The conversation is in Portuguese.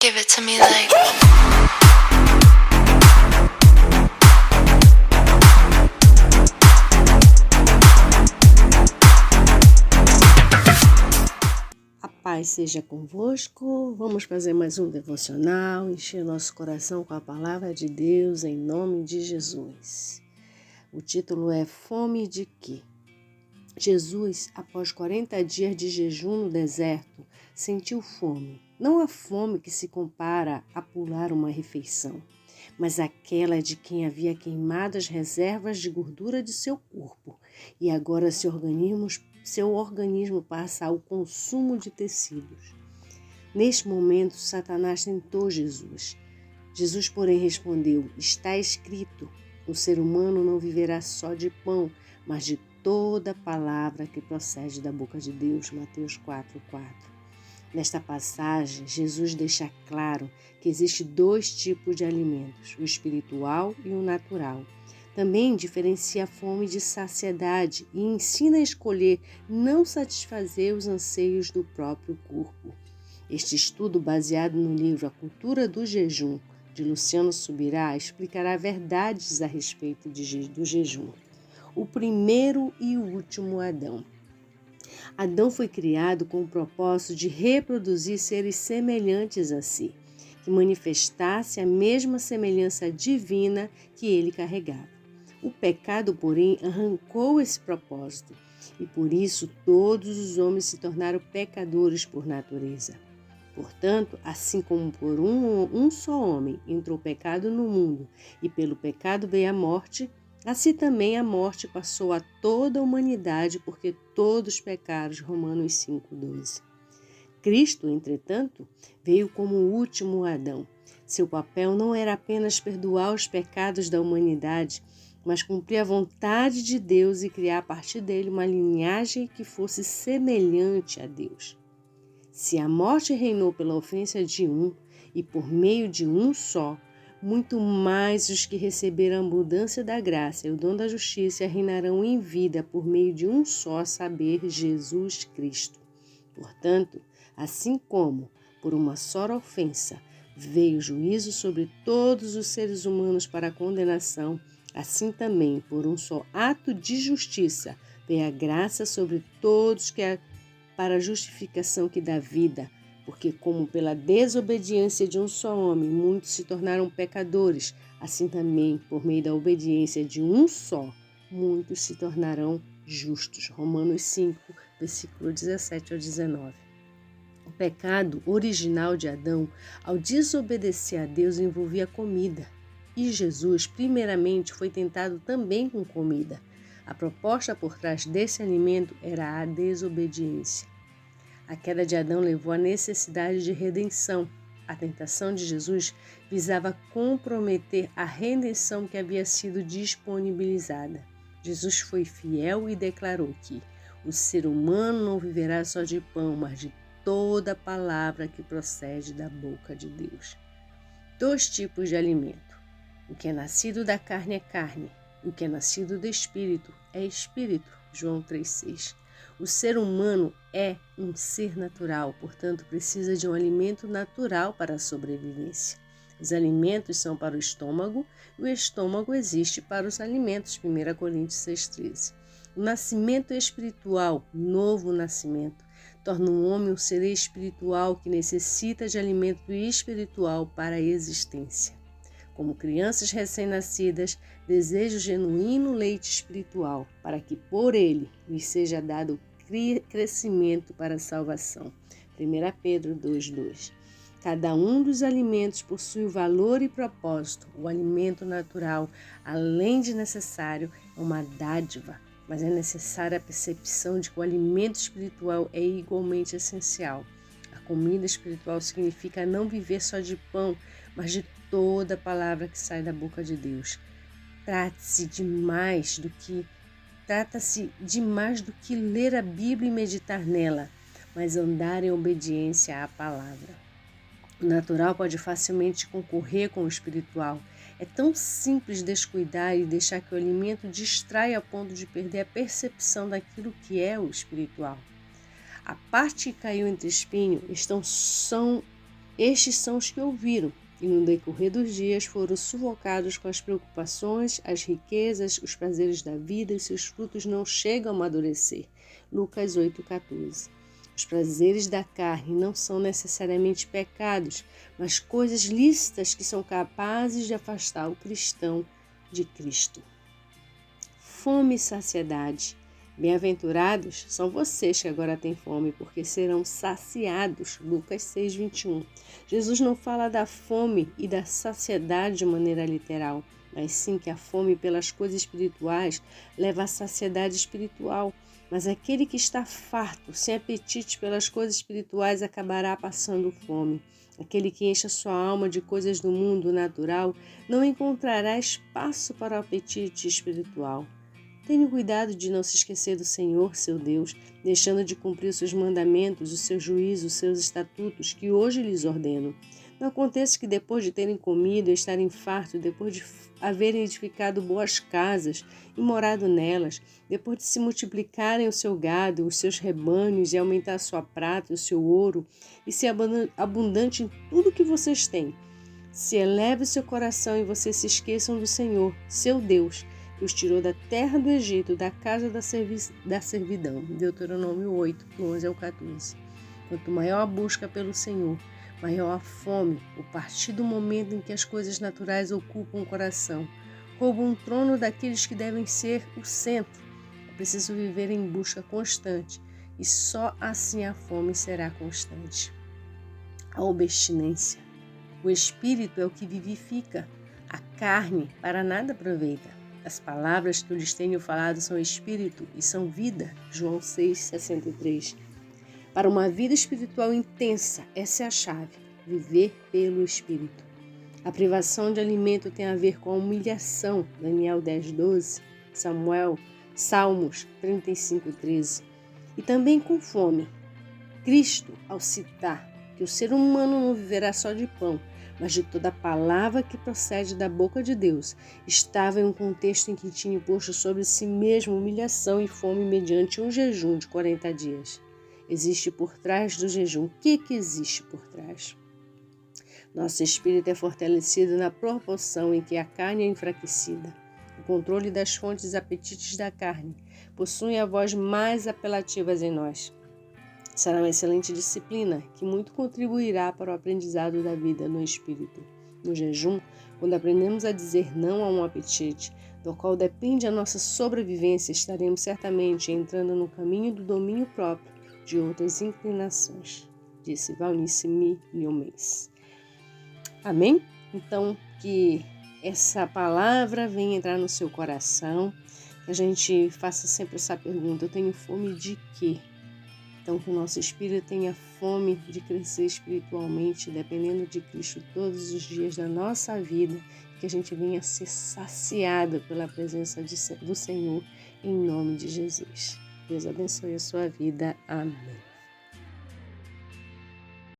Give it to me like. A paz seja convosco. Vamos fazer mais um devocional, encher nosso coração com a palavra de Deus em nome de Jesus. O título é Fome de quê? Jesus, após 40 dias de jejum no deserto, sentiu fome. Não a fome que se compara a pular uma refeição, mas aquela de quem havia queimado as reservas de gordura de seu corpo e agora seu organismo passa ao consumo de tecidos. Neste momento, Satanás tentou Jesus. Jesus, porém, respondeu: está escrito, o ser humano não viverá só de pão, mas de toda palavra que procede da boca de Deus. Mateus 4:4. Nesta passagem, Jesus deixa claro que existem dois tipos de alimentos, o espiritual e o natural. Também diferencia a fome de saciedade e ensina a escolher não satisfazer os anseios do próprio corpo. Este estudo, baseado no livro A Cultura do Jejum, de Luciano Subirá, explicará verdades a respeito do jejum. O primeiro e o último Adão. Adão foi criado com o propósito de reproduzir seres semelhantes a si, que manifestasse a mesma semelhança divina que ele carregava. O pecado, porém, arrancou esse propósito, e por isso todos os homens se tornaram pecadores por natureza. Portanto, assim como por um só homem entrou o pecado no mundo, e pelo pecado veio a morte, assim também a morte passou a toda a humanidade, porque todos pecaram. Romanos 5:12. Cristo, entretanto, veio como o último Adão. Seu papel não era apenas perdoar os pecados da humanidade, mas cumprir a vontade de Deus e criar a partir dele uma linhagem que fosse semelhante a Deus. Se a morte reinou pela ofensa de um e por meio de um só, muito mais os que receberam a abundância da graça e o dom da justiça reinarão em vida por meio de um só, a saber, Jesus Cristo. Portanto, assim como por uma só ofensa veio o juízo sobre todos os seres humanos para a condenação, assim também por um só ato de justiça veio a graça sobre todos para a justificação que dá vida. Porque como pela desobediência de um só homem muitos se tornaram pecadores, assim também por meio da obediência de um só, muitos se tornarão justos. Romanos 5, versículo 17 ao 19. O pecado original de Adão, ao desobedecer a Deus, envolvia comida. E Jesus, primeiramente, foi tentado também com comida. A proposta por trás desse alimento era a desobediência. A queda de Adão levou à necessidade de redenção. A tentação de Jesus visava comprometer a redenção que havia sido disponibilizada. Jesus foi fiel e declarou que o ser humano não viverá só de pão, mas de toda palavra que procede da boca de Deus. Dois tipos de alimento. O que é nascido da carne é carne, o que é nascido do espírito é espírito. João 3,6. O ser humano é um ser natural, portanto, precisa de um alimento natural para a sobrevivência. Os alimentos são para o estômago e o estômago existe para os alimentos. 1 Coríntios 6,13. O nascimento espiritual, novo nascimento, torna um homem um ser espiritual que necessita de alimento espiritual para a existência. Como crianças recém-nascidas, deseja o genuíno leite espiritual, para que por ele lhes seja dado crescimento para a salvação. 1 Pedro 2,2. Cada um dos alimentos possui o valor e propósito. O alimento natural, além de necessário, é uma dádiva, mas é necessária a percepção de que o alimento espiritual é igualmente essencial. A comida espiritual significa não viver só de pão, mas de toda palavra que sai da boca de Deus. Trata-se de mais do que ler a Bíblia e meditar nela, mas andar em obediência à palavra. O natural pode facilmente concorrer com o espiritual. É tão simples descuidar e deixar que o alimento distraia a ponto de perder a percepção daquilo que é o espiritual. A parte que caiu entre espinhos são Estes são os que ouviram, e no decorrer dos dias foram sufocados com as preocupações, as riquezas, os prazeres da vida, e seus frutos não chegam a amadurecer. Lucas 8,14. Os prazeres da carne não são necessariamente pecados, mas coisas lícitas que são capazes de afastar o cristão de Cristo. Fome e saciedade. Bem-aventurados são vocês que agora têm fome, porque serão saciados. Lucas 6,21. Jesus não fala da fome e da saciedade de maneira literal, mas sim que a fome pelas coisas espirituais leva à saciedade espiritual. Mas aquele que está farto, sem apetite pelas coisas espirituais, acabará passando fome. Aquele que enche a sua alma de coisas do mundo natural não encontrará espaço para o apetite espiritual. Tenha cuidado de não se esquecer do Senhor, seu Deus, deixando de cumprir os seus mandamentos, os seus juízos, os seus estatutos, que hoje lhes ordeno. Não aconteça que depois de terem comido e estarem fartos, depois de haverem edificado boas casas e morado nelas, depois de se multiplicarem o seu gado, os seus rebanhos e aumentar a sua prata e o seu ouro, e ser abundante em tudo que vocês têm, se eleve o seu coração e vocês se esqueçam do Senhor, seu Deus, que os tirou da terra do Egito, da casa da servidão. Deuteronômio 8, 11 ao 14. Quanto maior a busca pelo Senhor, maior a fome, a partir do momento em que as coisas naturais ocupam o coração, roubam o trono daqueles que devem ser o centro. É preciso viver em busca constante, e só assim a fome será constante. A obstinência. O espírito é o que vivifica, a carne para nada aproveita. As palavras que eu lhes tenho falado são espírito e são vida. João 6,63. Para uma vida espiritual intensa, essa é a chave. Viver pelo espírito. A privação de alimento tem a ver com a humilhação. Daniel 10,12. Salmos 35,13. E também com fome. Cristo, ao citar que o ser humano não viverá só de pão, mas de toda palavra que procede da boca de Deus, estava em um contexto em que tinha posto sobre si mesmo humilhação e fome mediante um jejum de 40 dias. Existe por trás do jejum. O que existe por trás? Nosso espírito é fortalecido na proporção em que a carne é enfraquecida. O controle das fontes e apetites da carne possui a voz mais apelativas em nós. Será uma excelente disciplina que muito contribuirá para o aprendizado da vida no espírito. No jejum, quando aprendemos a dizer não a um apetite, do qual depende a nossa sobrevivência, estaremos certamente entrando no caminho do domínio próprio de outras inclinações, disse Valnice Milhomens. Amém? Então, que essa palavra venha entrar no seu coração, que a gente faça sempre essa pergunta: eu tenho fome de quê? Então, que o nosso espírito tenha fome de crescer espiritualmente, dependendo de Cristo todos os dias da nossa vida, que a gente venha ser saciado pela presença do Senhor, em nome de Jesus. Deus abençoe a sua vida. Amém.